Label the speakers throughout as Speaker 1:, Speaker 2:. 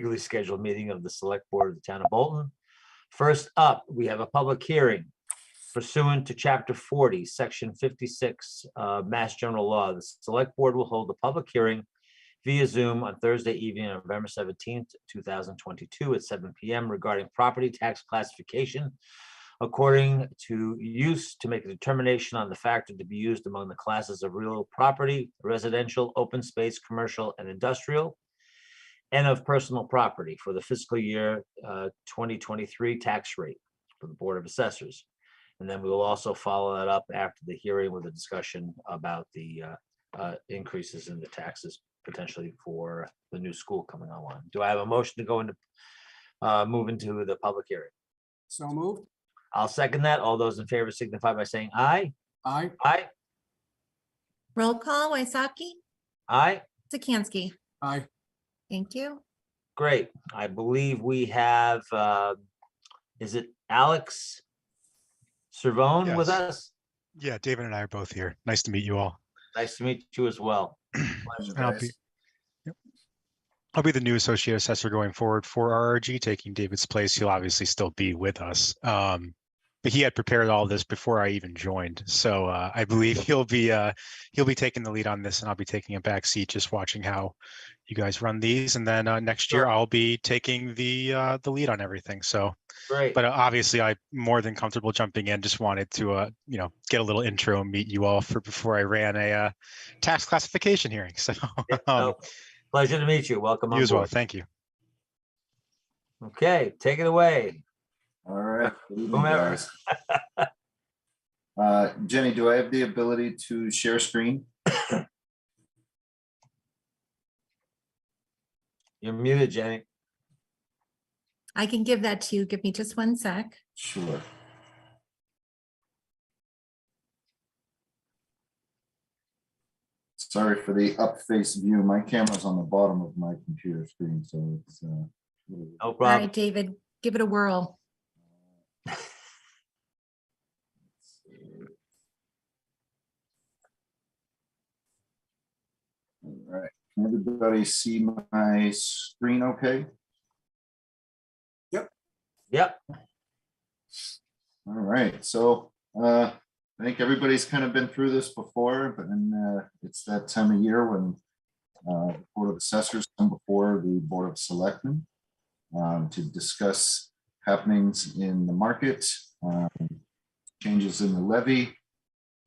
Speaker 1: regularly scheduled meeting of the Select Board of the Town of Bolton. First up, we have a public hearing pursuant to Chapter 40, Section 56, Mass General Law. The Select Board will hold a public hearing via Zoom on Thursday evening, November 17th, 2022 at 7 p.m. regarding property tax classification according to use to make a determination on the factor to be used among the classes of real property, residential, open space, commercial, and industrial, and of personal property for the fiscal year 2023 tax rate for the Board of Assessors. And then we will also follow that up after the hearing with a discussion about the increases in the taxes potentially for the new school coming online. Do I have a motion to go into move into the public hearing?
Speaker 2: So moved.
Speaker 1: I'll second that. All those in favor signify by saying aye.
Speaker 2: Aye.
Speaker 1: Aye.
Speaker 3: Roll call, Waisaki,
Speaker 1: Aye.
Speaker 3: Sikansky.
Speaker 2: Aye.
Speaker 3: Thank you.
Speaker 1: Great. I believe we have, is it Alex Servone with
Speaker 4: Yes.
Speaker 1: us?
Speaker 4: Yeah, David and I are both here. Nice to meet you all.
Speaker 1: Nice to meet you as well.
Speaker 4: And I'll be the new associate assessor going forward for RRG, taking David's place. He'll obviously still be with us. But he had prepared all this before I even joined. So I believe he'll be taking the lead on this, and I'll be taking a back seat, just watching how you guys run these. And then next year
Speaker 1: Sure.
Speaker 4: I'll be taking the lead on everything. So,
Speaker 1: Great.
Speaker 4: but obviously I'm more than comfortable jumping in. Just wanted to get a little intro and meet you all before I ran a tax classification hearing. So
Speaker 1: No, pleasure to meet you. Welcome
Speaker 4: you
Speaker 1: on
Speaker 4: as well.
Speaker 1: board.
Speaker 4: Thank you.
Speaker 1: Okay, take it away.
Speaker 5: All right. Good evening,
Speaker 1: Whomever.
Speaker 5: guys. Jenny, do I have the ability to share screen?
Speaker 1: You're muted, Jenny.
Speaker 3: I can give that to you. Give me just 1 sec.
Speaker 5: Sure. Sorry for the up face view. My camera's on the bottom of my computer screen, so it's
Speaker 1: No
Speaker 3: All
Speaker 1: problem.
Speaker 3: right, David, give it a whirl.
Speaker 5: all right. Can everybody see my screen okay?
Speaker 1: Yep.
Speaker 5: All right, so I think everybody's kind of been through this before, but then it's that time of year when the Board of Assessors come before the Board of Selectmen to discuss happenings in the market, changes in the levy,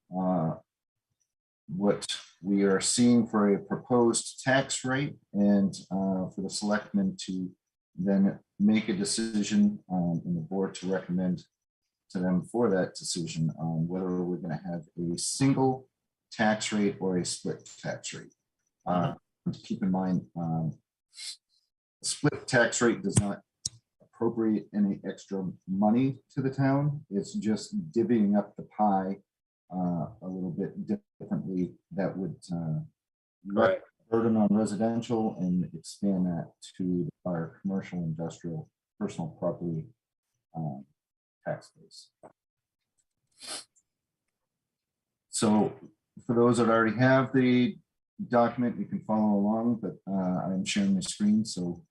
Speaker 5: what we are seeing for a proposed tax rate, and for the Selectmen to then make a decision in the board to recommend to them for that decision on whether we're going to have a single tax rate or a split tax rate. Keep in mind, split tax rate does not appropriate any extra money to the town. It's just divvying up the pie a little bit differently. That would
Speaker 1: Right.
Speaker 5: burden on residential and expand that to our commercial, industrial, personal property tax base. So for those that already have the document, you can follow along, but I'm sharing the screen. So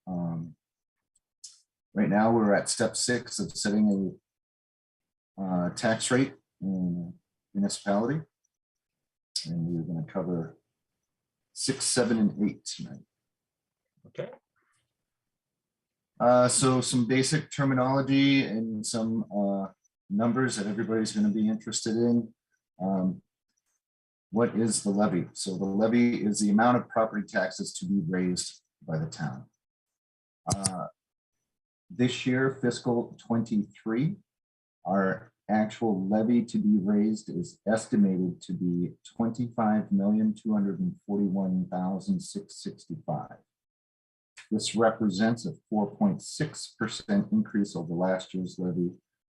Speaker 5: right now we're at step 6 of setting a tax rate in a municipality. And we're going to cover 6, 7, and 8 tonight.
Speaker 1: Okay.
Speaker 5: So some basic terminology and some numbers that everybody's going to be interested in. What is the levy? So the levy is the amount of property taxes to be raised by the town. This year, fiscal 23, our actual levy to be raised is estimated to be $25,241,665. This represents a 4.6% increase over last year's levy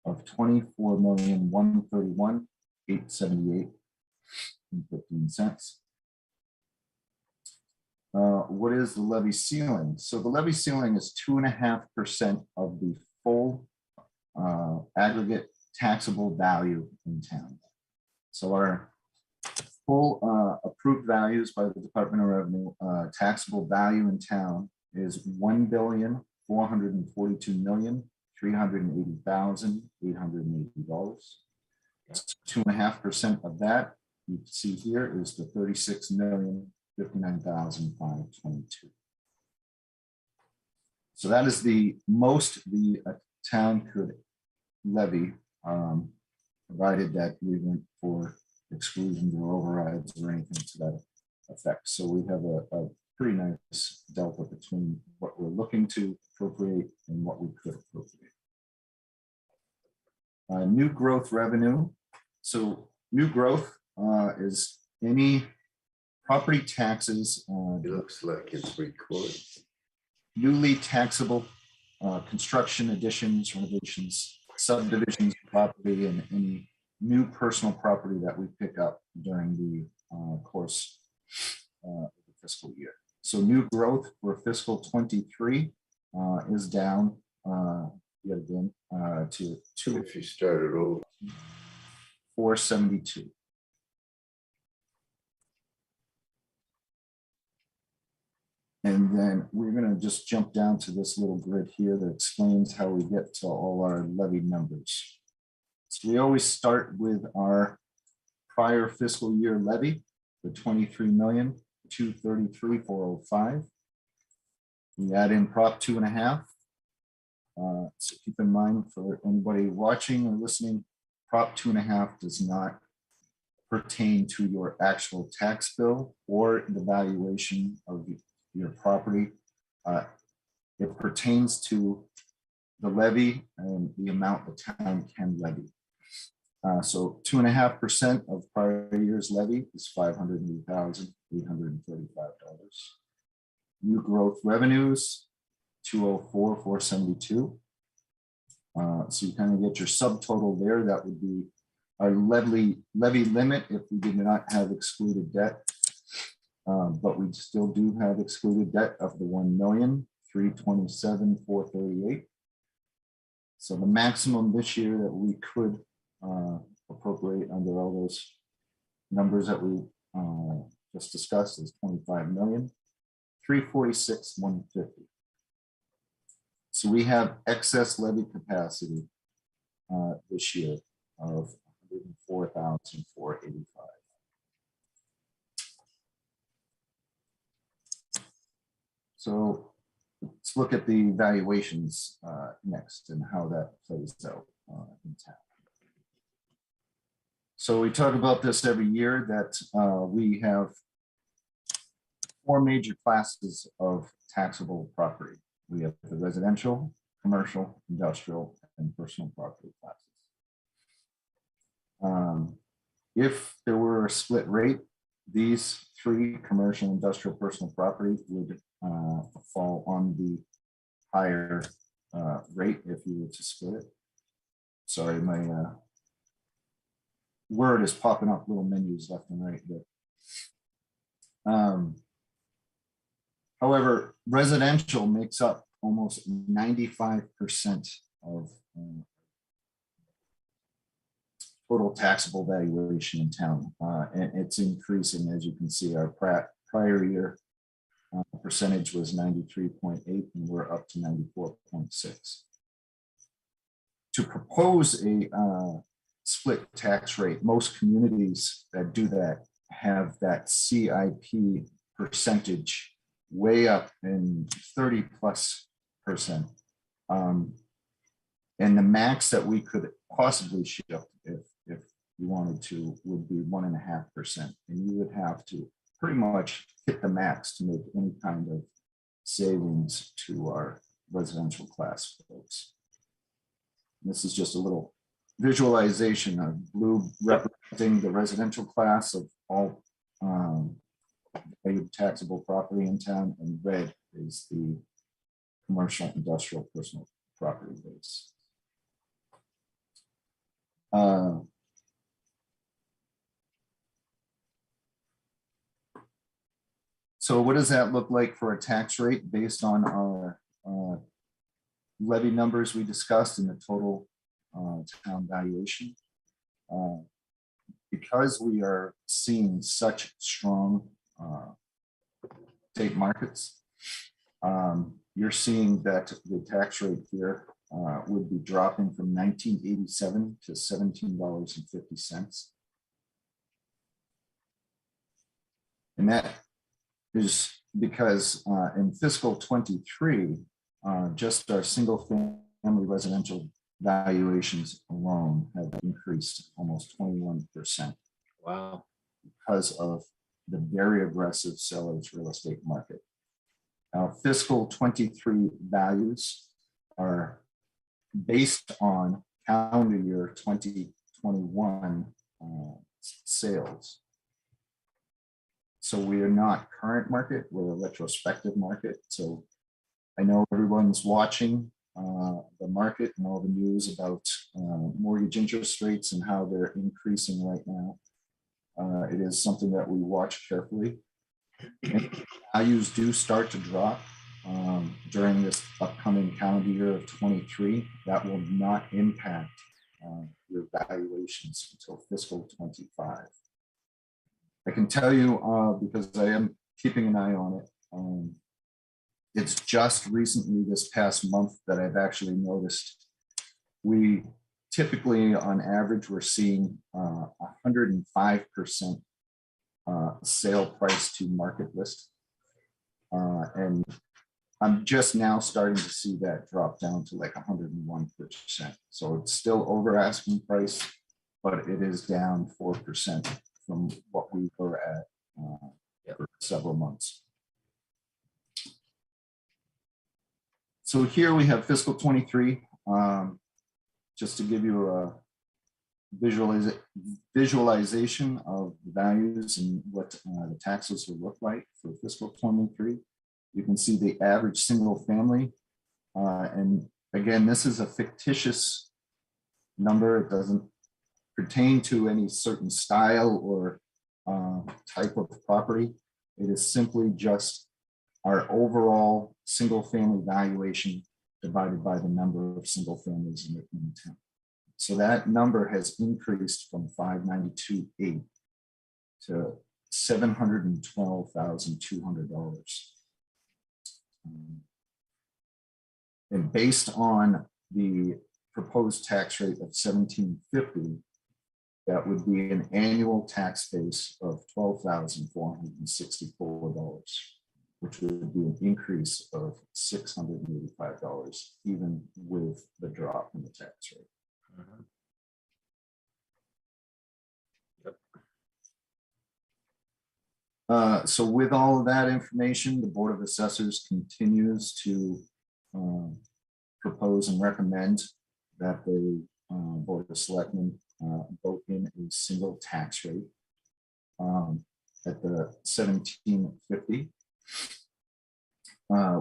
Speaker 5: of $24,131,878.15. What is the levy ceiling? So the levy ceiling is 2.5% of the full aggregate taxable value in town. So our full approved values by the Department of Revenue, taxable value in town is $1,442,380,880. 2.5% of that you see here is the $36,059,522. So that is the most the town could levy, provided that we went for exclusions or overrides or anything to that effect. So we have a pretty nice delta between what we're looking to appropriate and what we could appropriate. New growth revenue. So new growth is any property taxes,
Speaker 2: It looks like it's recorded.
Speaker 5: newly taxable construction additions, renovations, subdivisions, of property, and any new personal property that we pick up during the course of the fiscal year. So new growth for fiscal 23 is down yet again to
Speaker 2: If you started over,
Speaker 5: 472. And then we're going to just jump down to this little grid here that explains how we get to all our levy numbers. So we always start with our prior fiscal year levy, the 23,233,405. We add in Prop 2.5. So keep in mind, for anybody watching or listening, Prop 2.5 does not pertain to your actual tax bill or the valuation of your property. It pertains to the levy and the amount the town can levy. So 2.5% of prior year's levy is $580,835. New growth revenues, 204,472. So you kind of get your subtotal there. That would be our levy limit if we did not have excluded debt. But we still do have excluded debt of the 1,327,438. So the maximum this year that we could appropriate under all those numbers that we just discussed is 25,346,150. So we have excess levy capacity this year of 104,485. So let's look at the valuations next and how that plays out in town. So we talk about this every year that we have 4 major classes of taxable property. We have the residential, commercial, industrial, and personal property classes. If there were a split rate, these 3, commercial, industrial, personal property, would fall on the higher rate if you were to split it. Sorry, my word is popping up little menus left and right here. However, residential makes up almost 95% of total taxable valuation in town. And it's increasing, as you can see. Our prior year percentage was 93.8, and we're up to 94.6. To propose a split tax rate, most communities that do that have that CIP percentage way up in 30+%. And the max that we could possibly shift if you wanted to would be 1.5%. And you would have to pretty much hit the max to make any kind of savings to our residential class folks. This is just a little visualization of blue representing the residential class of all taxable property in town, and red is the commercial, industrial, personal property base. So what does that look like for a tax rate based on our levy numbers we discussed in the total town valuation? Because we are seeing such strong state markets, You're seeing that the tax rate here would be dropping from $19.87 to $17.50. And that is because in fiscal 23, just our single family residential valuations alone have increased almost 21%
Speaker 1: Wow.
Speaker 5: because of the very aggressive seller's real estate market. Now, fiscal 23 values are based on calendar year 2021 sales. So we are not current market, we're a retrospective market. So I know everyone's watching the market and all the news about mortgage interest rates and how they're increasing right now. It is something that we watch carefully. And values do start to drop during this upcoming calendar year of 23. That will not impact your valuations until fiscal 25. I can tell you because I am keeping an eye on it. It's just recently this past month that I've actually noticed we typically on average we're seeing 105% sale price to market list. And I'm just now starting to see that drop down to like 101%. So it's still over asking price, but it is down 4% from what we were at for several months. So here we have fiscal 23, just to give you a visualization of the values and what the taxes will look like for fiscal 23. You can see the average single family. And again, this is a fictitious number. It doesn't pertain to any certain style or type of property. It is simply just our overall single family valuation divided by the number of single families in the town. So that number has increased from 592.8 to $712,200. And based on the proposed tax rate of $17.50, that would be an annual tax base of $12,464, which would be an increase of $685, even with the drop in the tax rate. So with all of that information, the Board of Assessors continues to propose and recommend that the Board of Selectmen vote in a single tax rate at the $17.50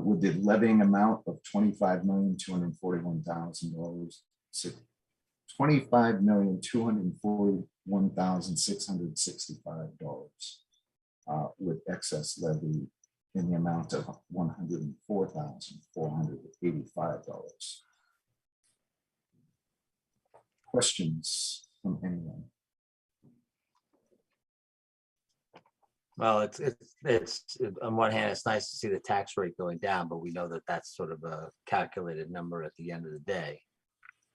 Speaker 5: with the levying amount of $25,241,000, $25,241,665 with excess levy in the amount of $104,485. Questions from anyone?
Speaker 1: Well, it's on one hand, it's nice to see the tax rate going down, but we know that that's sort of a calculated number at the end of the day.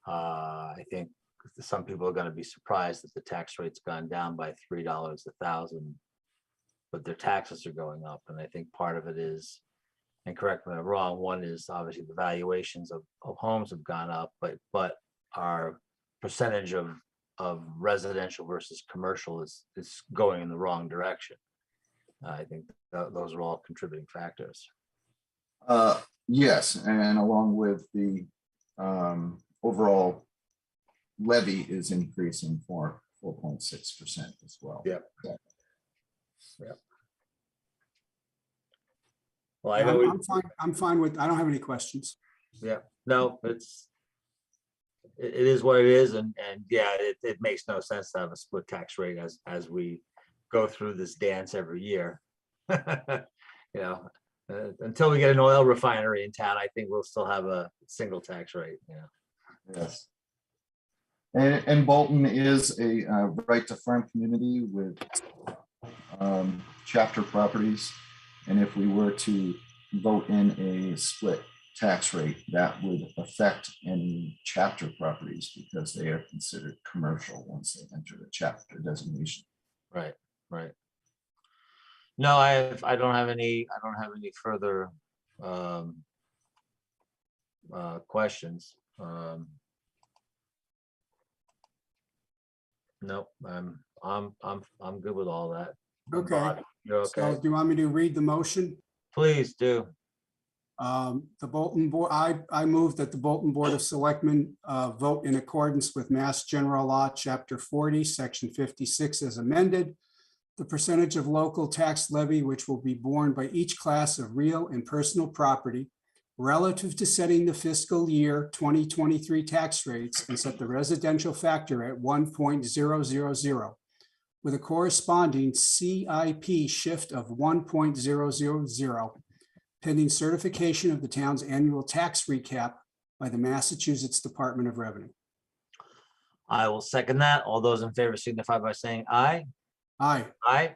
Speaker 1: I think some people are going to be surprised that the tax rate's gone down by $3 a thousand, but their taxes are going up. And I think part of it is, and correct me if I'm wrong, one is obviously the valuations of homes have gone up, but our percentage of residential versus commercial is going in the wrong direction. I think those are all contributing factors.
Speaker 5: Yes, and along with the overall levy is increasing for 4.6% as well.
Speaker 1: Yep. Well, I know
Speaker 6: I'm fine with, I don't have any questions.
Speaker 1: no, it is what it is, and yeah, it makes no sense to have a split tax rate as we go through this dance every year. Until we get an oil refinery in town, I think we'll still have a single tax rate.
Speaker 5: Yes. And Bolton is a right to farm community with chapter properties. And if we were to vote in a split tax rate, that would affect any chapter properties because they are considered commercial once they enter the chapter designation.
Speaker 1: Right, right. No, I don't have any further questions. Nope, I'm good with all that.
Speaker 6: Okay.
Speaker 1: Bob, you're
Speaker 6: So
Speaker 1: okay?
Speaker 6: do you want me to read the motion?
Speaker 1: Please do.
Speaker 6: The Bolton Board, I move that the Bolton Board of Selectmen vote in accordance with Mass General Law, Chapter 40, Section 56 as amended. The percentage of local tax levy which will be borne by each class of real and personal property relative to setting the fiscal year 2023 tax rates and set the residential factor at 1.000 with a corresponding CIP shift of 1.000 pending certification of the town's annual tax recap by the Massachusetts Department of Revenue.
Speaker 1: I will second that. All those in favor signify by saying aye.
Speaker 6: Aye.
Speaker 1: Aye,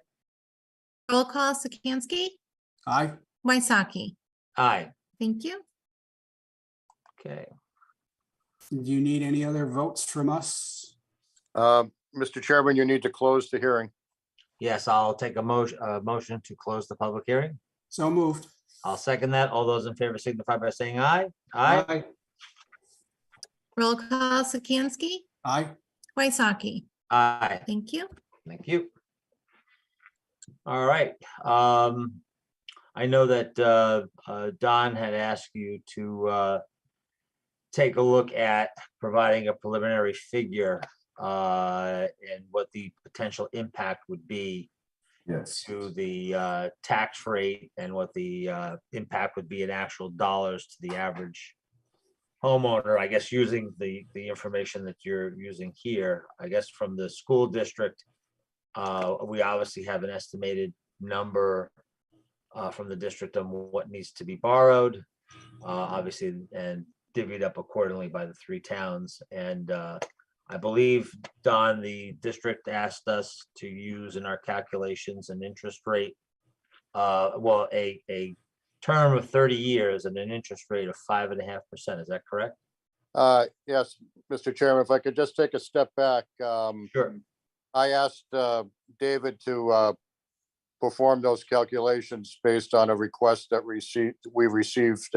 Speaker 3: Roll call, Sikansky,
Speaker 6: Aye.
Speaker 3: Waisaki.
Speaker 1: aye.
Speaker 3: Thank you.
Speaker 1: Okay,
Speaker 6: Do you need any other votes from us?
Speaker 7: Mr. Chairman, you need to close the hearing.
Speaker 1: yes, I'll take a motion to close the public hearing.
Speaker 6: So moved.
Speaker 1: I'll second that. All those in favor signify by saying aye. Aye,
Speaker 3: Roll call, Sikansky,
Speaker 6: Aye.
Speaker 3: Waisaki.
Speaker 1: aye.
Speaker 3: Thank you.
Speaker 1: Thank you. All right. I know that Don had asked you to take a look at providing a preliminary figure and what the potential impact would be
Speaker 5: Yes.
Speaker 1: to the tax rate and what the impact would be in actual dollars to the average homeowner, I guess, using the information that you're using here. I guess from the school district, we obviously have an estimated number from the district on what needs to be borrowed, obviously, and divvied up accordingly by the three towns. And I believe, Don, the district asked us to use in our calculations an interest rate, well, a term of 30 years and an interest rate of 5.5%. Is that correct?
Speaker 7: Yes, Mr. Chairman, if I could just take a step back.
Speaker 1: Sure.
Speaker 7: I asked David to perform those calculations based on a request that we received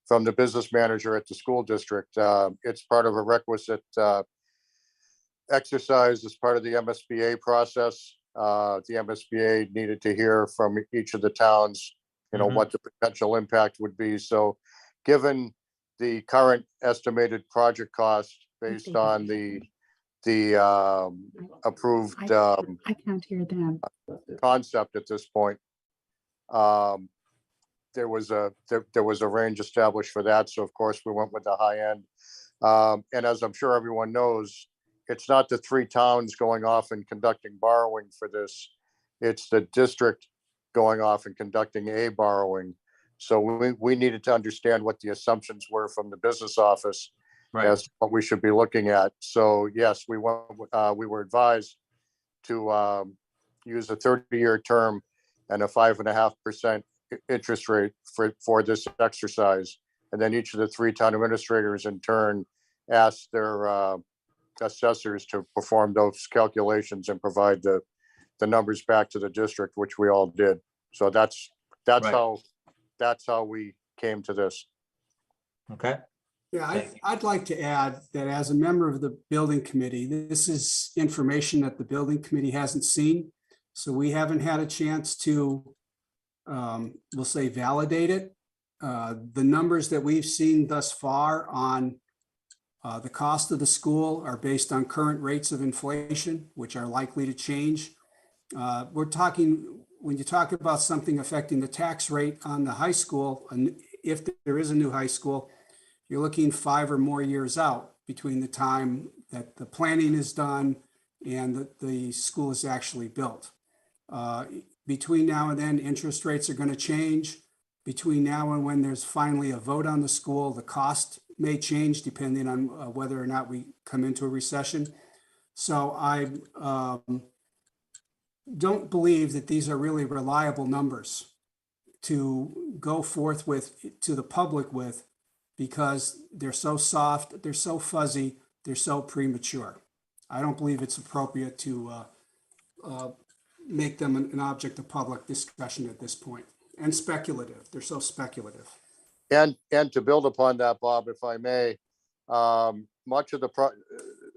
Speaker 7: from the business manager at the school district. It's part of a requisite exercise as part of the MSBA process. The MSBA needed to hear from each of the towns,
Speaker 1: Mhm.
Speaker 7: what the potential impact would be. So given the current estimated project cost based on the approved
Speaker 8: I can't hear them.
Speaker 7: concept at this point, there was a range established for that. So of course we went with the high end. And as I'm sure everyone knows, it's not the three towns going off and conducting borrowing for this. It's the district going off and conducting a borrowing. So we needed to understand what the assumptions were from the business office
Speaker 1: Right.
Speaker 7: as to what we should be looking at. So yes, we were advised to use a 30-year term and a 5.5% interest rate for this exercise. And then each of the three town administrators in turn asked their assessors to perform those calculations and provide the numbers back to the district, which we all did. So that's
Speaker 1: Right.
Speaker 7: how we came to this.
Speaker 1: Okay.
Speaker 6: Yeah,
Speaker 1: Thank you.
Speaker 6: I'd like to add that as a member of the building committee, this is information that the building committee hasn't seen. So we haven't had a chance to, we'll say, validate it. The numbers that we've seen thus far on the cost of the school are based on current rates of inflation, which are likely to change. We're talking, when you talk about something affecting the tax rate on the high school, and if there is a new high school, you're looking 5 or more years out between the time that the planning is done and the school is actually built. Between now and then, interest rates are going to change. Between now and when there's finally a vote on the school, the cost may change depending on whether or not we come into a recession. So I don't believe that these are really reliable numbers to go forth with to the public with, because they're so soft, they're so fuzzy, they're so premature. I don't believe it's appropriate to make them an object of public discussion at this point. And speculative, they're so speculative.
Speaker 7: And to build upon that, Bob, if I may, much of the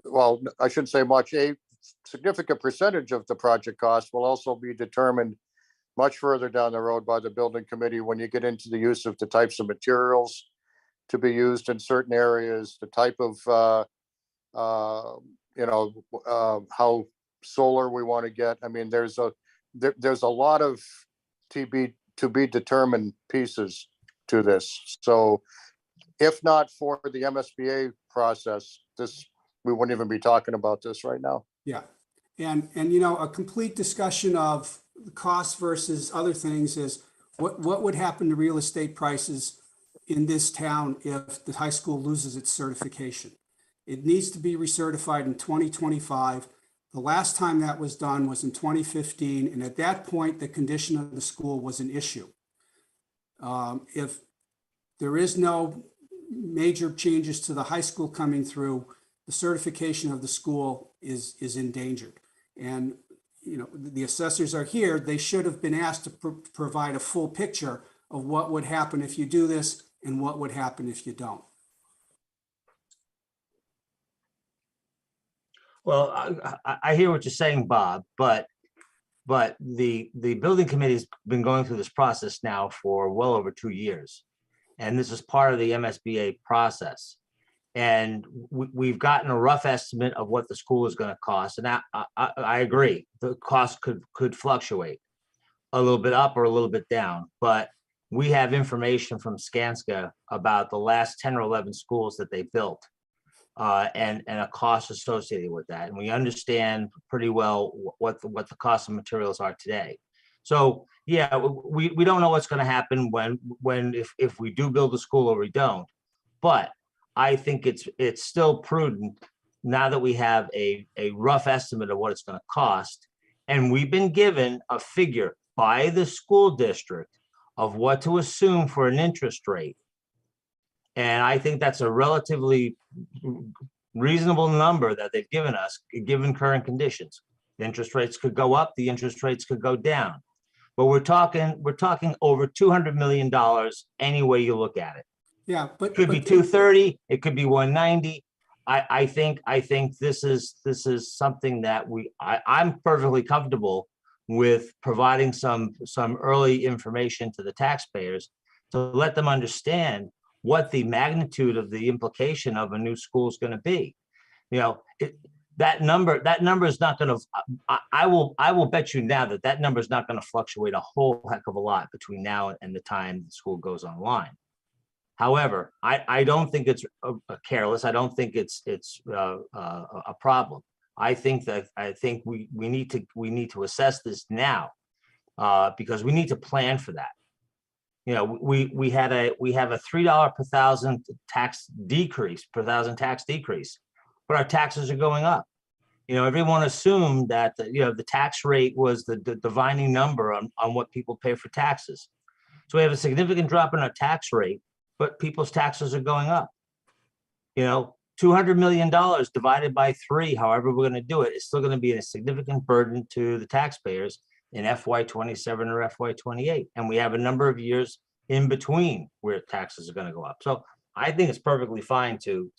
Speaker 7: well, I shouldn't say much, a significant percentage of the project cost will also be determined much further down the road by the building committee when you get into the use of the types of materials to be used in certain areas, the type of, how solar we want to get. I mean, there's a lot of to be determined pieces to this. So if not for the MSBA process, we wouldn't even be talking about this right now.
Speaker 6: Yeah. And a complete discussion of the cost versus other things is what would happen to real estate prices in this town if the high school loses its certification? It needs to be recertified in 2025. The last time that was done was in 2015. And at that point, the condition of the school was an issue. If there is no major changes to the high school coming through, the certification of the school is endangered. And, the assessors are here. They should have been asked to provide a full picture of what would happen if you do this and what would happen if you don't.
Speaker 1: Well, I hear what you're saying, Bob, but the building committee's been going through this process now for well over 2 years. And this is part of the MSBA process. And we've gotten a rough estimate of what the school is going to cost. And I agree, the cost could fluctuate a little bit up or a little bit down. But we have information from Skanska about the last 10 or 11 schools that they built and a cost associated with that. And we understand pretty well what the cost of materials are today. So yeah, we don't know what's going to happen if we do build a school or we don't. But I think it's still prudent now that we have a rough estimate of what it's going to cost. And we've been given a figure by the school district of what to assume for an interest rate. And I think that's a relatively reasonable number that they've given us, given current conditions. The interest rates could go up, the interest rates could go down. But we're talking over $200 million any way you look at it.
Speaker 6: Yeah, but
Speaker 1: It could be 230, it could be 190. I think this is something that I'm perfectly comfortable with providing some early information to the taxpayers to let them understand what the magnitude of the implication of a new school is going to be. That number is not going to, I will bet you now that number is not going to fluctuate a whole heck of a lot between now and the time the school goes online. However, I don't think it's careless. I don't think it's a problem. I think we need to assess this now because we need to plan for that. We have a $3 per thousand tax decrease, but our taxes are going up. Everyone assumed that the tax rate was the divining number on what people pay for taxes. So we have a significant drop in our tax rate, but people's taxes are going up. $200 million divided by 3, however we're going to do it, is still going to be a significant burden to the taxpayers in FY27 or FY28. And we have a number of years in between where taxes are going to go up. So I think it's perfectly fine to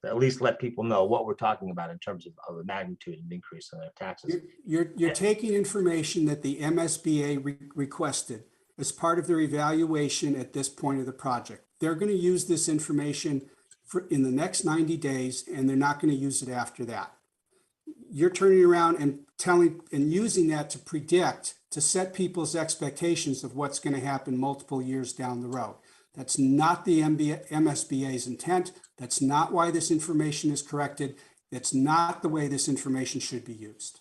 Speaker 1: at least let people know what we're talking about in terms of the magnitude and increase in their taxes.
Speaker 6: You're taking information that the MSBA requested as part of their evaluation at this point of the project. They're going to use this information in the next 90 days, and they're not going to use it after that. You're turning around and using that to predict, to set people's expectations of what's going to happen multiple years down the road. That's not the MSBA's intent. That's not why this information is corrected. That's not the way this information should be used.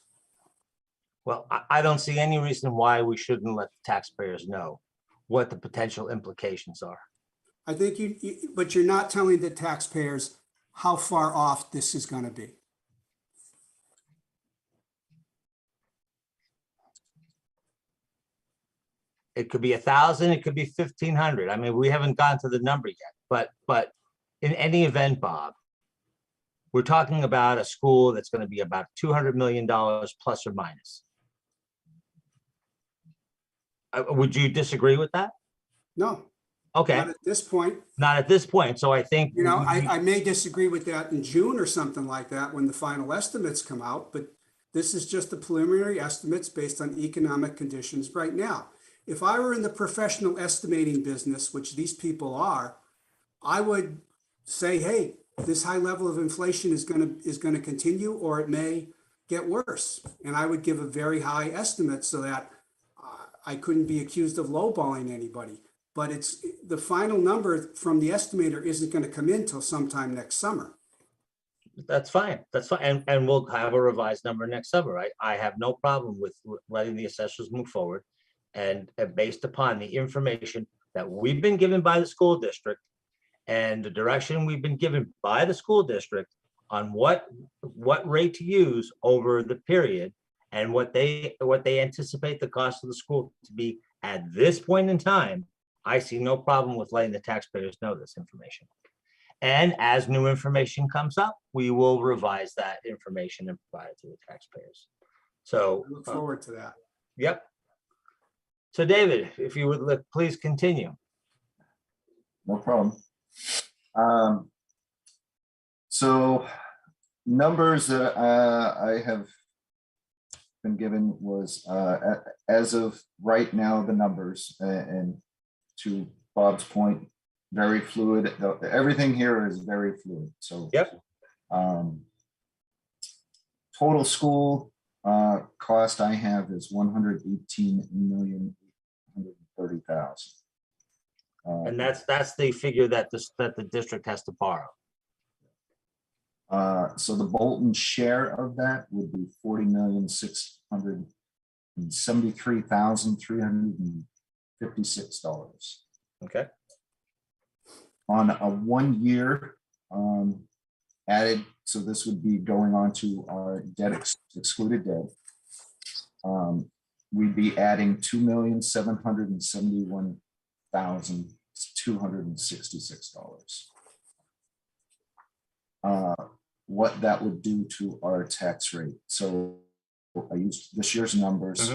Speaker 1: Well, I don't see any reason why we shouldn't let the taxpayers know what the potential implications are.
Speaker 6: I think but you're not telling the taxpayers how far off this is going to be.
Speaker 1: It could be 1,000, it could be 1,500. I mean, we haven't gotten to the number yet, but in any event, Bob, we're talking about a school that's going to be about $200 million plus or minus. Would you disagree with that?
Speaker 6: No,
Speaker 1: Okay,
Speaker 6: not at this point.
Speaker 1: not at this point. So I think.
Speaker 6: You know,
Speaker 1: we-
Speaker 6: I may disagree with that in June or something like that when the final estimates come out, but this is just the preliminary estimates based on economic conditions right now. If I were in the professional estimating business, which these people are, I would say, hey, this high level of inflation is gonna continue, or it may get worse. And I would give a very high estimate so that I couldn't be accused of lowballing anybody. But it's, the final number from the estimator isn't gonna come in till sometime next summer.
Speaker 1: That's fine. That's fine. And we'll have a revised number next summer. I have no problem with letting the assessors move forward. And based upon the information that we've been given by the school district and the direction we've been given by the school district on what rate to use over the period and what they anticipate the cost of the school to be at this point in time, I see no problem with letting the taxpayers know this information. And as new information comes up, we will revise that information and provide it to the taxpayers. So,
Speaker 6: I look forward to that.
Speaker 1: yep. So David, if you would please continue.
Speaker 5: No problem. So numbers that I have been given was as of right now, the numbers, and to Bob's point, very fluid. Everything here is very fluid. So
Speaker 1: Yep.
Speaker 5: Total school cost I have is 118,830,000.
Speaker 1: And that's the figure that the district has to borrow.
Speaker 5: So the Bolton share of that would be $40,673,356.
Speaker 1: Okay,
Speaker 5: On a 1 year added, so this would be going on to our excluded debt. We'd be adding $2,771,266. What that would do to our tax rate. So I used this year's numbers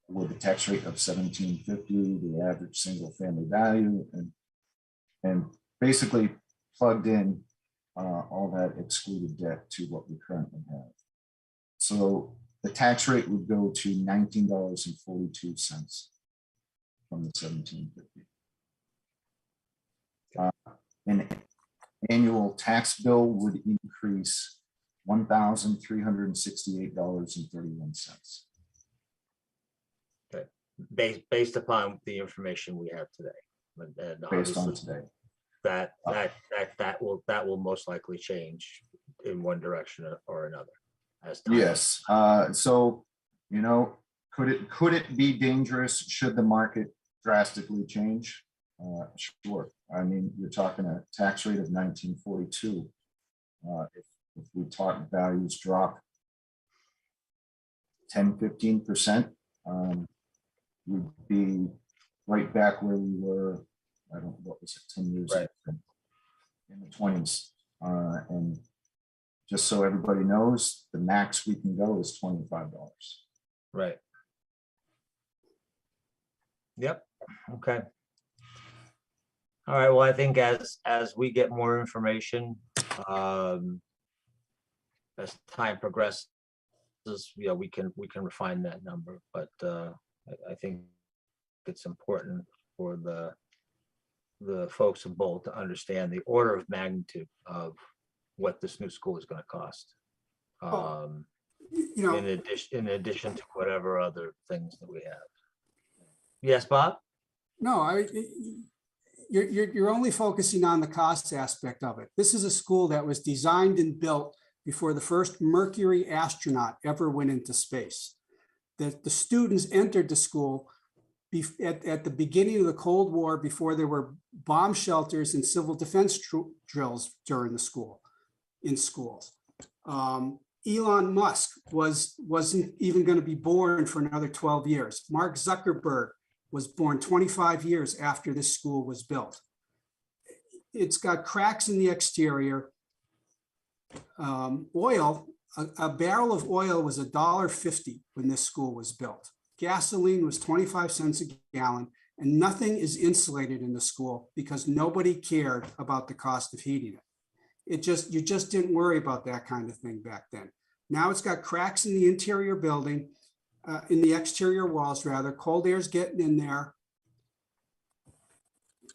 Speaker 5: with the tax rate of 1750, the average single family value, and basically plugged in all that excluded debt to what we currently have. So the tax rate would go to $19.42 from the 1750. An annual tax bill would increase $1,368.31.
Speaker 1: based upon the information we have today. And
Speaker 5: Based on
Speaker 1: obviously
Speaker 5: today.
Speaker 1: that will most likely change in one direction or another as time.
Speaker 5: Yes, so, you know, could it be dangerous should the market drastically change? Sure. I mean, you're talking a tax rate of 1942. If we talk values drop 10-15%, we'd be right back where we were, I don't know, what was it, 10 years
Speaker 1: Right.
Speaker 5: ago, in the 20s. And just so everybody knows, the max we can go is $25.
Speaker 1: Right. Yep, okay. All right, well, I think as we get more information, as time progresses, you know, we can refine that number, but I think it's important for the folks in Bolt to understand the order of magnitude of what this new school is going to cost.
Speaker 6: You know,
Speaker 1: In addition to whatever other things that we have. Yes, Bob?
Speaker 6: no, you're only focusing on the cost aspect of it. This is a school that was designed and built before the first Mercury astronaut ever went into space. The students entered the school at the beginning of the Cold War, before there were bomb shelters and civil defense drills during the school, in schools. Elon Musk wasn't even going to be born for another 12 years. Mark Zuckerberg was born 25 years after this school was built. It's got cracks in the exterior. Oil, a barrel of oil was $1.50 when this school was built. Gasoline was 25 cents a gallon, and nothing is insulated in the school because nobody cared about the cost of heating it. You just didn't worry about that kind of thing back then. Now it's got cracks in the interior building, in the exterior walls rather. Cold air's getting in there.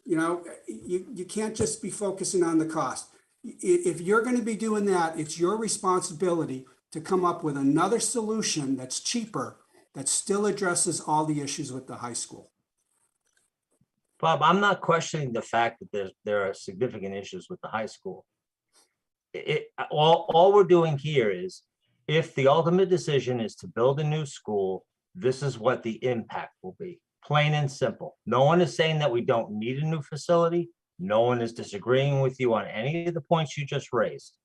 Speaker 6: You know, you can't just be focusing on the cost. If you're going to be doing that, it's your responsibility to come up with another solution that's cheaper, that still addresses all the issues with the high school.
Speaker 1: Bob, I'm not questioning the fact that there are significant issues with the high school. All we're doing here is, if the ultimate decision is to build a new school, this is what the impact will be, plain and simple. No one is saying that we don't need a new facility. No one is disagreeing with you on any of the points you just raised.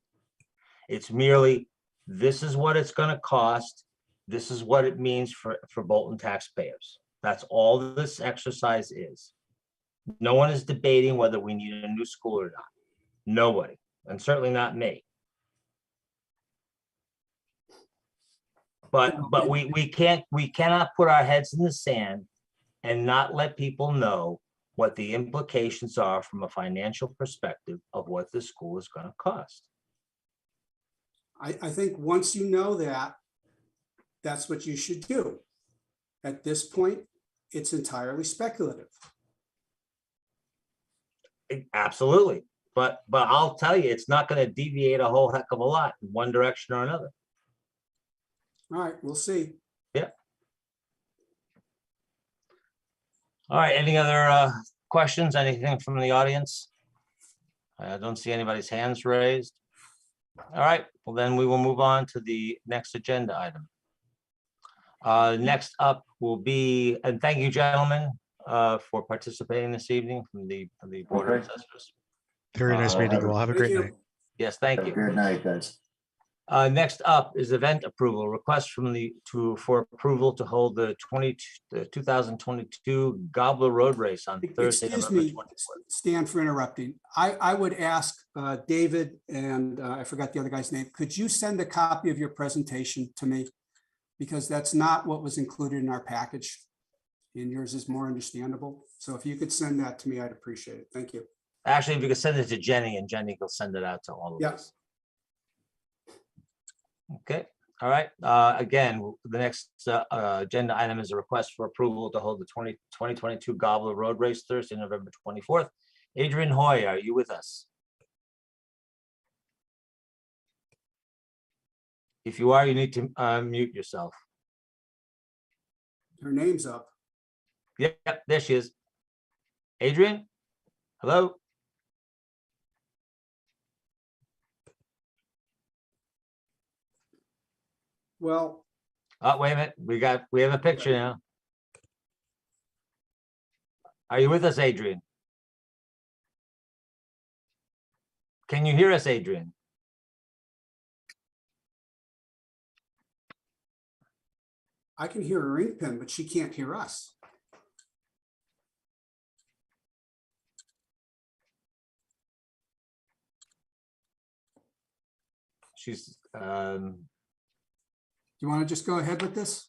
Speaker 1: It's merely, this is what it's going to cost. This is what it means for Bolton taxpayers. That's all this exercise is. No one is debating whether we need a new school or not. Nobody, and certainly not me. But we cannot put our heads in the sand and not let people know what the implications are from a financial perspective of what this school is going to cost.
Speaker 6: I think once you know that, that's what you should do. At this point, it's entirely speculative.
Speaker 1: Absolutely. But I'll tell you, it's not going to deviate a whole heck of a lot in one direction or another.
Speaker 6: All right, we'll see.
Speaker 1: Yeah. All right, any other questions, anything from the audience? I don't see anybody's hands raised. All right, well then we will move on to the next agenda item. Next up will be, and thank you, gentlemen, for participating this evening from the Board of
Speaker 5: Okay.
Speaker 1: Assessors.
Speaker 4: Very nice meeting you all. Have a
Speaker 6: Thank
Speaker 4: great
Speaker 6: you.
Speaker 4: night.
Speaker 1: Yes, thank
Speaker 5: Have a
Speaker 1: you.
Speaker 5: good night, guys.
Speaker 1: Next up is event approval, request from for approval to hold the 2022 Gobbler Road Race on Thursday,
Speaker 6: Excuse
Speaker 1: November
Speaker 6: me,
Speaker 1: 24th.
Speaker 6: Stan, for interrupting. I would ask David, and I forgot the other guy's name, could you send a copy of your presentation to me? Because that's not what was included in our package, and yours is more understandable. So if you could send that to me, I'd appreciate it. Thank you.
Speaker 1: Actually, if you could send it to Jenny, and Jenny will send it out to all of
Speaker 6: Yeah.
Speaker 1: us. Okay, all right. Again, the next agenda item is a request for approval to hold the 2022 Gobbler Road Race Thursday, November 24th. Adrian Hoy, are you with us? If you are, you need to mute yourself.
Speaker 6: Her name's up.
Speaker 1: Yep, there she is. Adrian, hello?
Speaker 6: Well,
Speaker 1: Oh, wait a minute, we have a picture now. Are you with us, Adrian? Can you hear us, Adrian?
Speaker 6: I can hear her ring pin, but she can't hear us.
Speaker 1: She's,
Speaker 6: Do you want to just go ahead with this?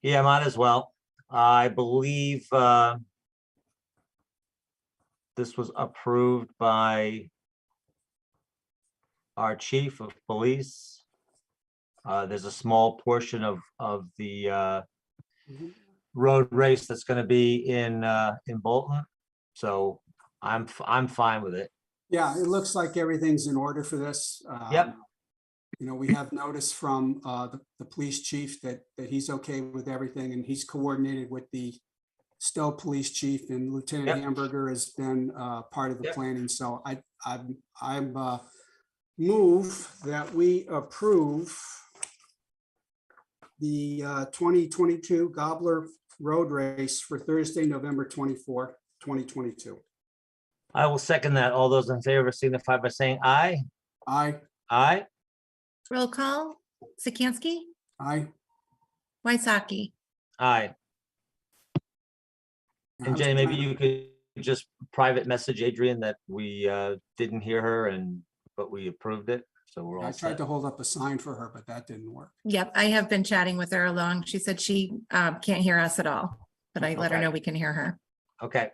Speaker 1: yeah, might as well. I believe this was approved by our chief of police. There's a small portion of the road race that's going to be in Bolton, so I'm fine with it.
Speaker 6: Yeah, it looks like everything's in order for this.
Speaker 1: Yep.
Speaker 6: You know, we have notice from the police chief that he's okay with everything, and he's coordinated with the Stowe Police Chief, and Lieutenant
Speaker 1: Yep.
Speaker 6: Hamburger has been part of the
Speaker 1: Yep.
Speaker 6: planning. So I'm move that we approve the 2022 Gobbler Road Race for Thursday, November 24th, 2022.
Speaker 1: I will second that. All those in favor signify by saying aye.
Speaker 6: Aye.
Speaker 1: Aye.
Speaker 3: Roll call, Sikansky,
Speaker 6: Aye.
Speaker 3: Waisaki.
Speaker 1: Aye. And Jay, maybe you could just private message Adrian that we didn't hear her but we approved it. So we're
Speaker 6: I
Speaker 1: all
Speaker 6: tried
Speaker 1: set.
Speaker 6: to hold up a sign for her, but that didn't work.
Speaker 3: Yep, I have been chatting with her along. She said she can't hear us at all, but I let her
Speaker 1: Okay.
Speaker 3: know we can hear her.
Speaker 1: Okay.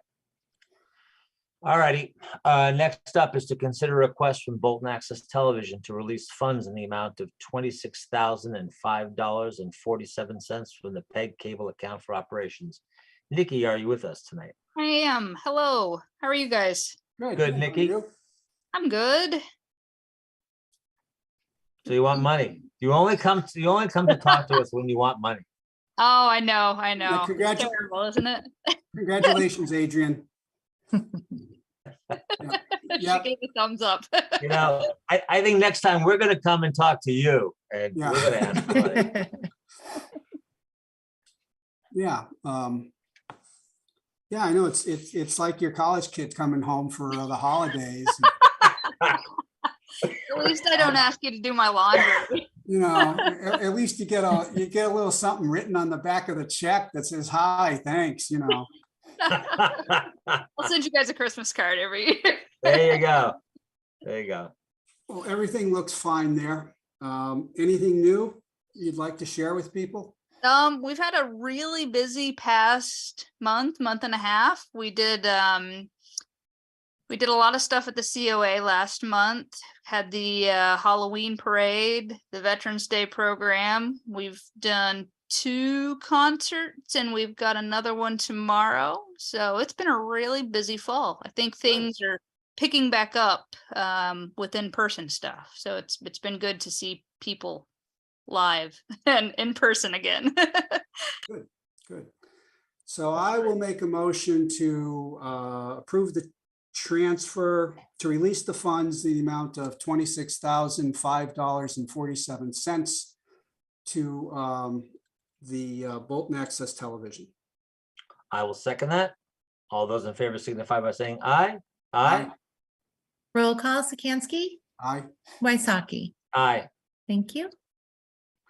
Speaker 1: All righty. Next up is to consider a request from Bolton Access Television to release funds in the amount of $26,005.47 from the PEG cable account for operations. Nikki, are you with us tonight?
Speaker 9: I am. Hello. How are you guys?
Speaker 1: Good,
Speaker 6: How are
Speaker 1: Nikki.
Speaker 6: you?
Speaker 9: I'm good.
Speaker 1: So you want money? You only come to talk to us when you want money.
Speaker 9: Oh, I know. I know. It's
Speaker 6: congratu-
Speaker 9: terrible, isn't it?
Speaker 6: Congratulations, Adrian.
Speaker 9: She
Speaker 6: Yep.
Speaker 9: gave a thumbs up.
Speaker 1: You know, I think next time we're gonna come and talk to you and
Speaker 6: Yeah.
Speaker 1: we're gonna ask for money.
Speaker 6: Yeah. Yeah, I know it's like your college kid coming home for the holidays.
Speaker 9: At least I don't ask you to do my laundry.
Speaker 6: You know, at least you get a little something written on the back of the check that says, "Hi, thanks," you know.
Speaker 9: I'll send you guys a Christmas card every year.
Speaker 1: There you go. There you go.
Speaker 6: Well, everything looks fine there. Anything new you'd like to share with people?
Speaker 9: We've had a really busy past month and a half. We did a lot of stuff at the COA last month. Had the Halloween parade, the Veterans Day program. We've done 2 concerts and we've got another one tomorrow. So it's been a really busy fall. I think things are picking back up with in-person stuff. So it's been good to see people live and in person again.
Speaker 6: Good. So I will make a motion to approve the transfer to release the funds, the amount of $26,005.47 to the Bolton Access Television.
Speaker 1: I will second that. All those in favor signify by saying aye. Aye.
Speaker 3: Roll call, Sikansky,
Speaker 6: Aye.
Speaker 3: Waisaki.
Speaker 1: Aye.
Speaker 3: Thank you.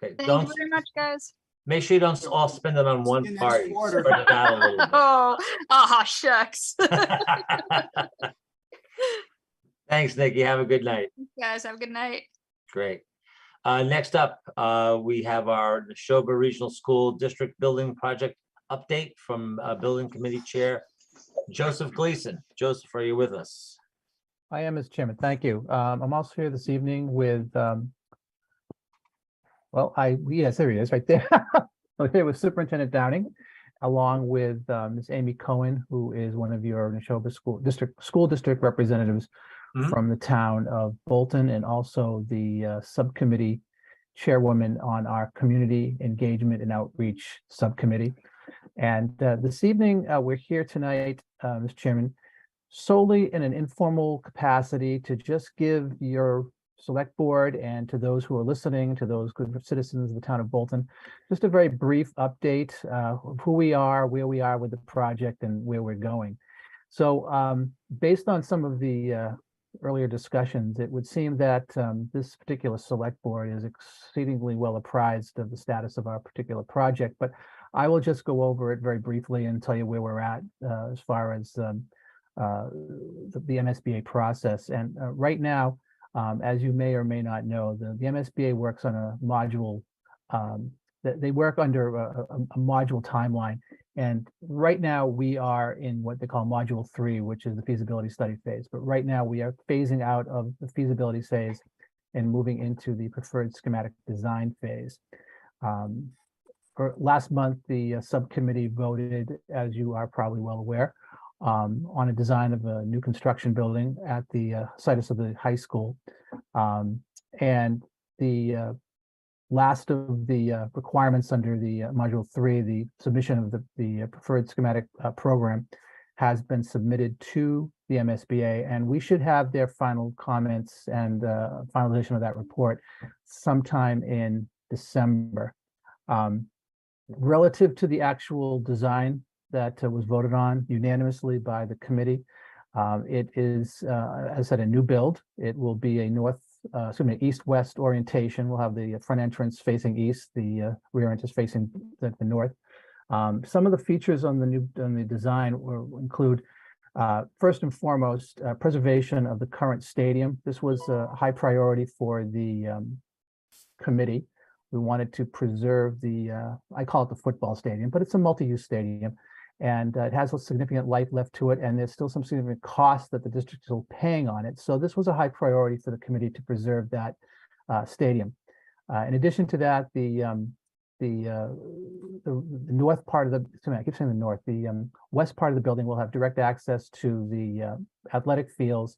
Speaker 1: Okay,
Speaker 9: Thank
Speaker 1: don't,
Speaker 9: you very much, guys.
Speaker 1: make sure you don't all spend it on
Speaker 6: See
Speaker 1: one
Speaker 6: you next
Speaker 1: party.
Speaker 6: quarter.
Speaker 1: Spread it out a little bit.
Speaker 9: Oh, shucks.
Speaker 1: Thanks, Nikki. Have a good night.
Speaker 9: Guys, have a good night.
Speaker 1: Great. Next up, we have our Neshoba Regional School District Building Project update from Building Committee Chair Joseph Gleason. Joseph, are you with us?
Speaker 10: I am, Mr. Chairman. Thank you. I'm also here this evening with, yes, there he is, right there. I'm here with Superintendent Downing, along with Ms. Amy Cohen, who is one of your Neshoba School District representatives
Speaker 1: Mhm.
Speaker 10: from the town of Bolton, and also the subcommittee chairwoman on our Community Engagement and Outreach Subcommittee. And this evening, we're here tonight, Mr. Chairman, solely in an informal capacity to just give your select board and to those who are listening, to those good citizens of the town of Bolton, just a very brief update of who we are, where we are with the project, and where we're going. So based on some of the earlier discussions, it would seem that this particular select board is exceedingly well apprised of the status of our particular project, but I will just go over it very briefly and tell you where we're at as far as the MSBA process. And right now, as you may or may not know, the MSBA works on a module, they work under a module timeline. And right now we are in what they call module 3, which is the feasibility study phase. But right now we are phasing out of the feasibility phase and moving into the preferred schematic design phase. Last month, the subcommittee voted, as you are probably well aware, on a design of a new construction building at the situs of the high school. And the last of the requirements under the module 3, the submission of the preferred schematic program has been submitted to the MSBA, and we should have their final comments and finalization of that report sometime in December. Relative to the actual design that was voted on unanimously by the committee, it is, as I said, a new build. It will be a east-west orientation. We'll have the front entrance facing east, the rear entrance facing the north. Some of the features on the design will include, first and foremost, preservation of the current stadium. This was a high priority for the committee. We wanted to preserve I call it the football stadium, but it's a multi-use stadium. And it has a significant life left to it, and there's still some significant costs that the district is still paying on it. So this was a high priority for the committee to preserve that stadium. In addition to that, the north part of I keep saying the north, the west part of the building will have direct access to the athletic fields.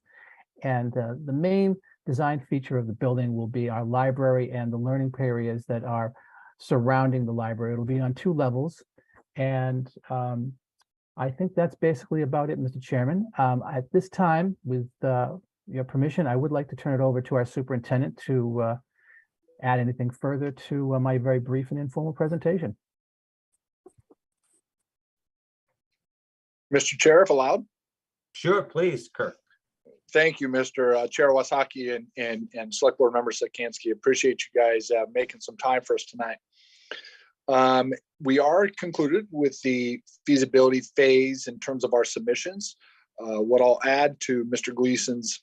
Speaker 10: And the main design feature of the building will be our library and the learning areas that are surrounding the library. It'll be on 2 levels. And I think that's basically about it, Mr. Chairman. At this time, with your permission, I would like to turn it over to our superintendent to add anything further to my very brief and informal presentation.
Speaker 11: Mr. Chair, if allowed.
Speaker 1: Sure, please, Kirk.
Speaker 11: Thank you, Mr. Chair Wasaki and Select Board Member Sikansky. Appreciate you guys making some time for us tonight. We are concluded with the feasibility phase in terms of our submissions. What I'll add to Mr. Gleason's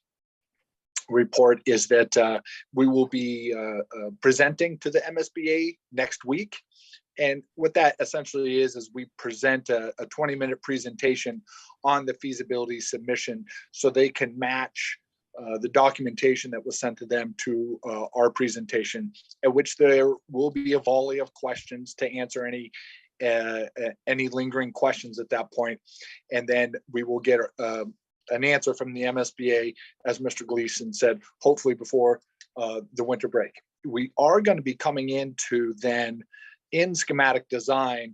Speaker 11: report is that we will be presenting to the MSBA next week. And what that essentially is we present a 20-minute presentation on the feasibility submission so they can match the documentation that was sent to them to our presentation, at which there will be a volley of questions to answer any lingering questions at that point. And then we will get an answer from the MSBA, as Mr. Gleason said, hopefully before the winter break. We are going to be coming into then in schematic design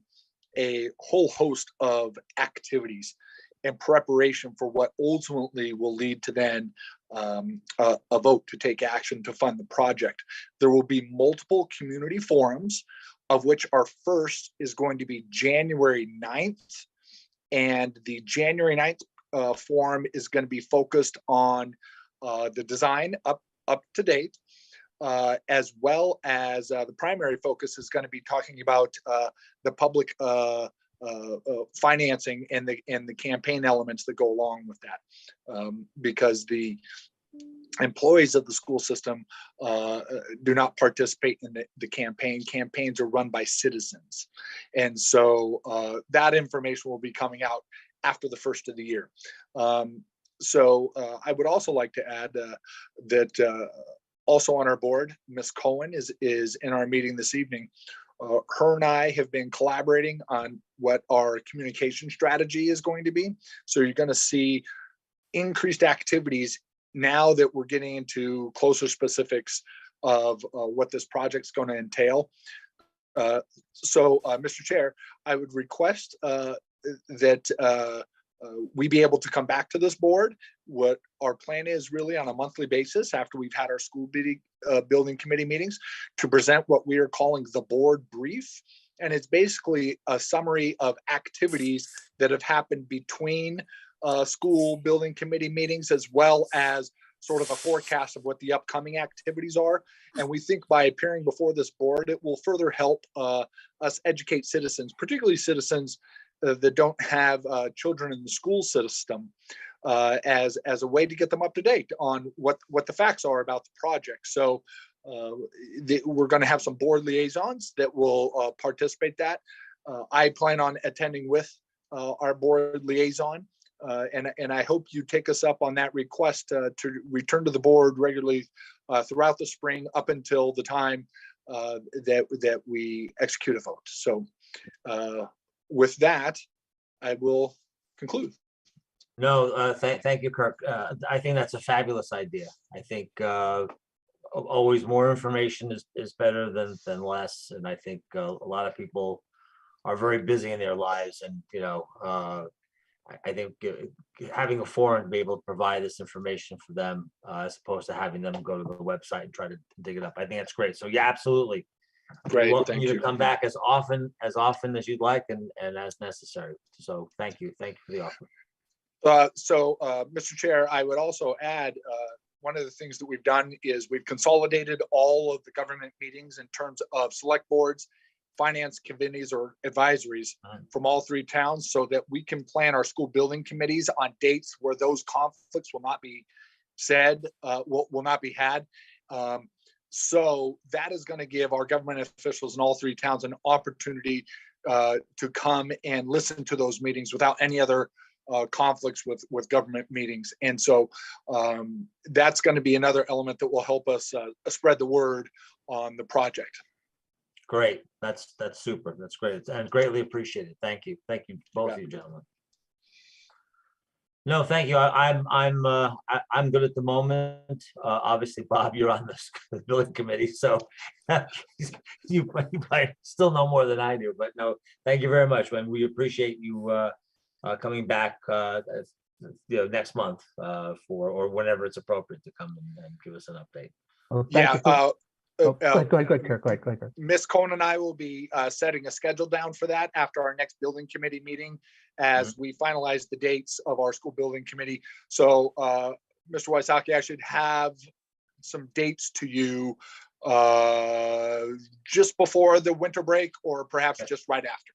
Speaker 11: a whole host of activities in preparation for what ultimately will lead to then a vote to take action to fund the project. There will be multiple community forums, of which our first is going to be January 9th. And the January 9th forum is going to be focused on the design up to date, as well as the primary focus is going to be talking about the public financing and the campaign elements that go along with that, because the employees of the school system do not participate in the campaign. Campaigns are run by citizens, and so that information will be coming out after the first of the year. So I would also like to add that also on our board, Ms. Cohen is in our meeting this evening. Her and I have been collaborating on what our communication strategy is going to be. So you're going to see increased activities now that we're getting into closer specifics of what this project's going to entail. So, Mr. Chair, I would request that we be able to come back to this board. What our plan is really on a monthly basis after we've had our school building committee meetings to present what we are calling the board brief. And it's basically a summary of activities that have happened between school building committee meetings, as well as sort of a forecast of what the upcoming activities are. And we think by appearing before this board, it will further help us educate citizens, particularly citizens that don't have children in the school system, as a way to get them up to date on what the facts are about the project. So we're going to have some board liaisons that will participate that. I plan on attending with our board liaison, and I hope you take us up on that request to return to the board regularly throughout the spring up until the time that we execute a vote. So with that, I will conclude.
Speaker 1: No, thank you, Kirk. I think that's a fabulous idea. I think always more information is better than less. And I think a lot of people are very busy in their lives, and I think having a forum to be able to provide this information for them, as opposed to having them go to the website and try to dig it up. I think that's great. So yeah, absolutely.
Speaker 11: Great,
Speaker 1: Welcome
Speaker 11: thank
Speaker 1: you to
Speaker 11: you.
Speaker 1: come back as often as you'd like and as necessary. So thank you for the offer.
Speaker 11: Mr. Chair, I would also add, one of the things that we've done is we've consolidated all of the government meetings in terms of select boards finance committees or advisories
Speaker 1: Mhm.
Speaker 11: from all three towns so that we can plan our school building committees on dates where those conflicts will not be said, will not be had. So that is going to give our government officials in all three towns an opportunity to come and listen to those meetings without any other conflicts with government meetings. And so that's going to be another element that will help us spread the word on the project.
Speaker 1: Great. That's super. That's great. And greatly appreciated. Thank you. Thank you, both of you gentlemen. No, thank you. I'm good at the moment. Obviously, Bob, you're on the building committee, so you might still know more than I do, but no, thank you very much. And we appreciate you coming back next month or whenever it's appropriate to come and give us an update.
Speaker 10: Well, thank
Speaker 11: Yeah.
Speaker 10: you for- Go ahead, Kirk. Go ahead, Kirk.
Speaker 11: Ms. Cohn and I will be setting a schedule down for that after our next building committee meeting as we finalize the dates of our school building committee. So Mr. Wysocki, I should have some dates to you just before the winter break or perhaps just right after.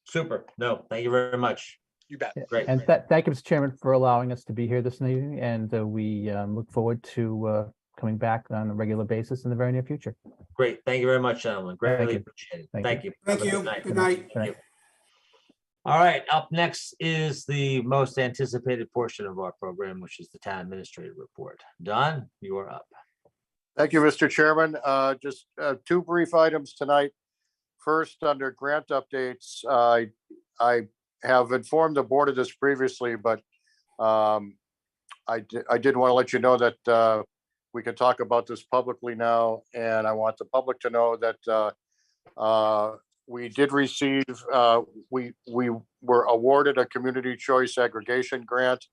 Speaker 1: Super. No, thank you very much.
Speaker 11: You bet.
Speaker 1: Great.
Speaker 10: And thank you, Mr. Chairman, for allowing us to be here this evening, and we look forward to coming back on a regular basis in the very near future.
Speaker 1: Great. Thank you very much, gentlemen. Greatly
Speaker 10: you.
Speaker 1: appreciate it.
Speaker 10: Thank
Speaker 1: Thank you.
Speaker 6: Thank
Speaker 1: Have a
Speaker 6: you. Good night.
Speaker 10: Good night.
Speaker 1: All right, up next is the most anticipated portion of our program, which is the town administrator report. Don, you are up.
Speaker 7: Thank you, Mr. Chairman. Just two brief items tonight. First, under grant updates, I have informed the board of this previously, but I did want to let you know that we can talk about this publicly now, and I want the public to know that we did receive, we were awarded a community choice aggregation grant,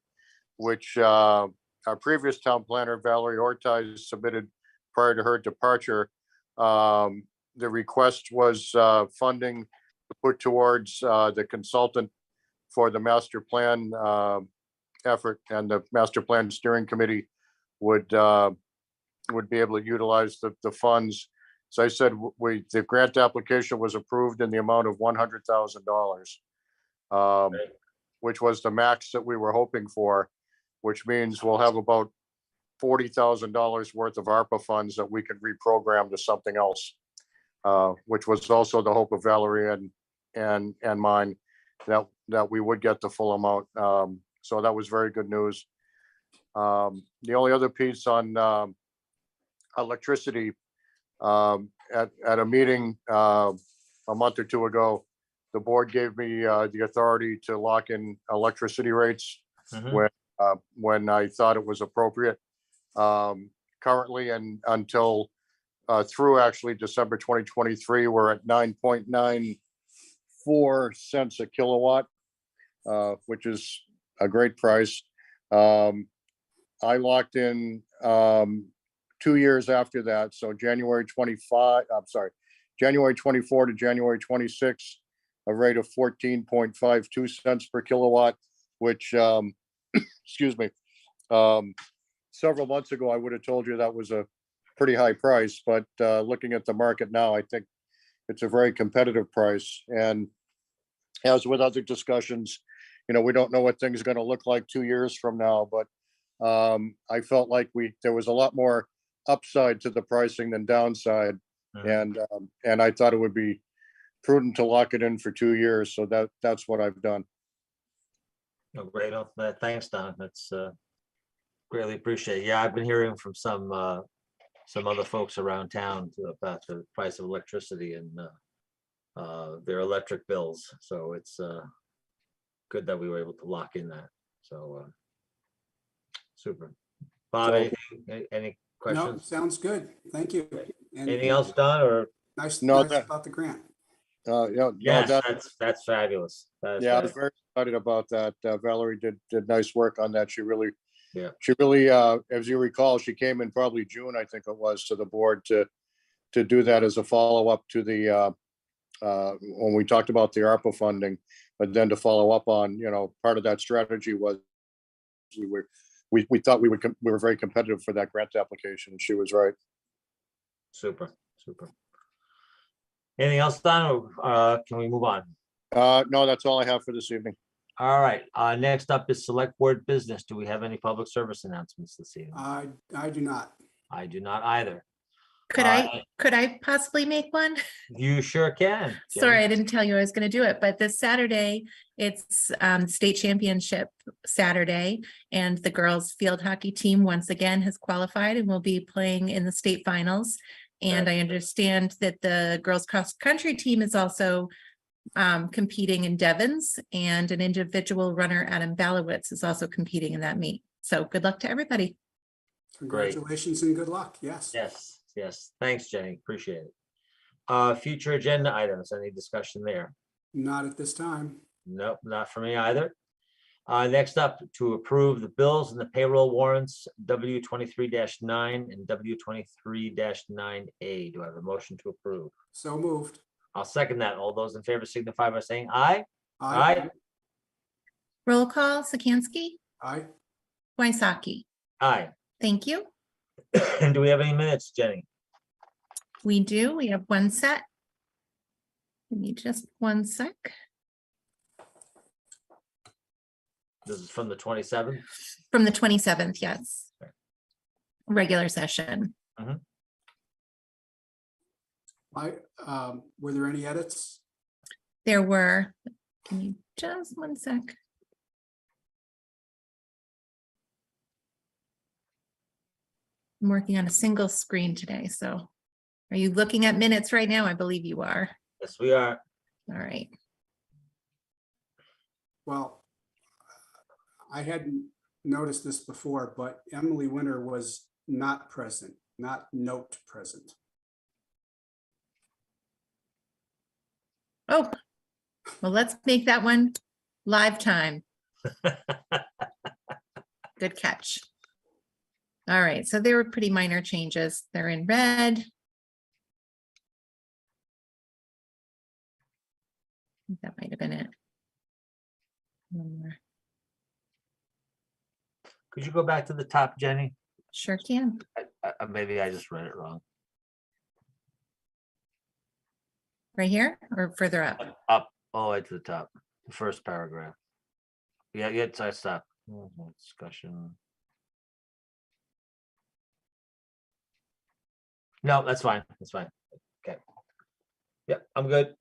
Speaker 7: which our previous town planner, Valerie Ortiz, submitted prior to her departure. The request was funding to put towards the consultant for the master plan effort, and the master plan steering committee would be able to utilize the funds. So I said, the grant application was approved in the amount of $100,000, which was the max that we were hoping for, which means we'll have about $40,000 worth of ARPA funds that we can reprogram to something else, which was also the hope of Valerie and mine, that we would get the full amount. So that was very good news. The only other piece on electricity, at a meeting a month or two ago, the board gave me the authority to lock in electricity rates when I thought it was appropriate. Currently, and until through actually December 2023, we're at 9.94 cents a kilowatt, which is a great price. I locked in 2 years after that, so January 24 to January 26, a rate of 14.52 cents per kilowatt, which excuse me, several months ago I would have told you that was a pretty high price, but looking at the market now, I think it's a very competitive price. And as with other discussions, we don't know what things are going to look like 2 years from now, but I felt like there was a lot more upside to the pricing than downside. And I thought it would be prudent to lock it in for 2 years. So that's what I've done.
Speaker 1: Oh, great. Oh, thanks, Don. That's greatly appreciated. Yeah, I've been hearing from some other folks around town about the price of electricity and their electric bills. So it's good that we were able to lock in that. So super. Bob, any
Speaker 6: No,
Speaker 1: questions?
Speaker 6: sounds good. Thank you. And
Speaker 1: Anything else, Don? Or
Speaker 6: nice
Speaker 7: No,
Speaker 6: about the grant.
Speaker 1: yes, that's fabulous.
Speaker 7: Yeah, I was very excited about that. Valerie did nice work on that. She really, as you recall, she came in probably June, I think it was, to the board to do that as a follow-up to the when we talked about the ARPA funding, but then to follow up on, part of that strategy was we thought we were very competitive for that grant application, and she was right.
Speaker 1: Super. Anything else, Don? Or, can we move on?
Speaker 7: No, that's all I have for this evening.
Speaker 1: All right, next up is select board business. Do we have any public service announcements this evening?
Speaker 6: I do not.
Speaker 1: I do not either.
Speaker 3: Could I possibly make one?
Speaker 1: You sure can.
Speaker 3: Sorry,
Speaker 1: Jenny.
Speaker 3: I didn't tell you I was going to do it, but this Saturday, it's state championship Saturday. And the girls field hockey team once again has qualified and will be playing in the state finals. And I understand that the girls cross country team is also competing in Devons, and an individual runner, Adam Balowitz, is also competing in that meet. So good luck to everybody.
Speaker 1: Great.
Speaker 6: Congratulations and good luck. Yes.
Speaker 1: Yes. Thanks, Jenny. Appreciate it. Future agenda items. Any discussion there?
Speaker 6: Not at this time.
Speaker 1: Nope, not for me either. Next up, to approve the bills and the payroll warrants, W 23-9 and W 23-9A. Do I have a motion to approve?
Speaker 6: So moved.
Speaker 1: I'll second that. All those in favor signify by saying aye. Aye.
Speaker 3: Roll call, Sikansky,
Speaker 6: Aye.
Speaker 3: Waisaki.
Speaker 1: Aye.
Speaker 3: Thank you.
Speaker 1: And do we have any minutes, Jenny?
Speaker 3: We do. We have one set. Give me just one sec.
Speaker 1: This is from the 27th.
Speaker 3: From the 27th, yes. Regular session.
Speaker 6: Were there any edits?
Speaker 3: There were, give me just one sec. I'm working on a single screen today, so are you looking at minutes right now? I believe you are.
Speaker 1: Yes, we are.
Speaker 3: All right.
Speaker 6: Well, I hadn't noticed this before, but Emily Winter was not present, not note present.
Speaker 3: Oh, well, let's make that one live time. Good catch. All right, so there were pretty minor changes. They're in red. I think that might have been it. One more.
Speaker 1: Could you go back to the top, Jenny?
Speaker 3: Sure can.
Speaker 1: Maybe I just read it wrong.
Speaker 3: Right here or further up?
Speaker 1: Up, all the way to the top, the first paragraph. Yeah, I stopped. Discussion. No, that's fine. That's fine. Okay. Yep, I'm good.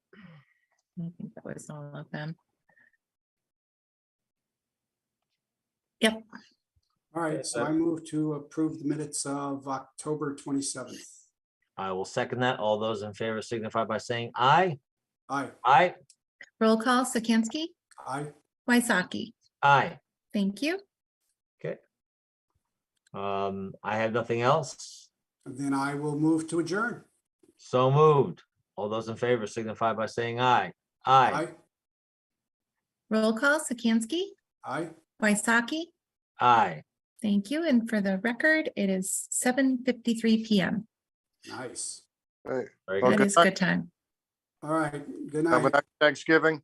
Speaker 3: I think that was all of them. Yep.
Speaker 6: All right, so I move to approve the minutes of October 27th.
Speaker 1: I will second that. All those in favor signify by saying aye.
Speaker 6: Aye.
Speaker 1: Aye.
Speaker 3: Roll call, Sikansky,
Speaker 6: Aye.
Speaker 3: Waisaki.
Speaker 1: Aye.
Speaker 3: Thank you.
Speaker 1: Okay. I have nothing else.
Speaker 6: And then I will move to adjourn.
Speaker 1: So moved. All those in favor signify by saying aye. Aye.
Speaker 6: Aye.
Speaker 3: Roll call, Sikansky,
Speaker 6: Aye.
Speaker 3: Waisaki.
Speaker 1: Aye.
Speaker 3: Thank you. And for the record, it is 7:53 PM.
Speaker 6: Nice.
Speaker 7: Hey,
Speaker 1: Very
Speaker 7: Well,
Speaker 3: That
Speaker 1: good.
Speaker 3: is a good time.
Speaker 6: All right, good
Speaker 7: have a
Speaker 6: night.
Speaker 7: nice Thanksgiving.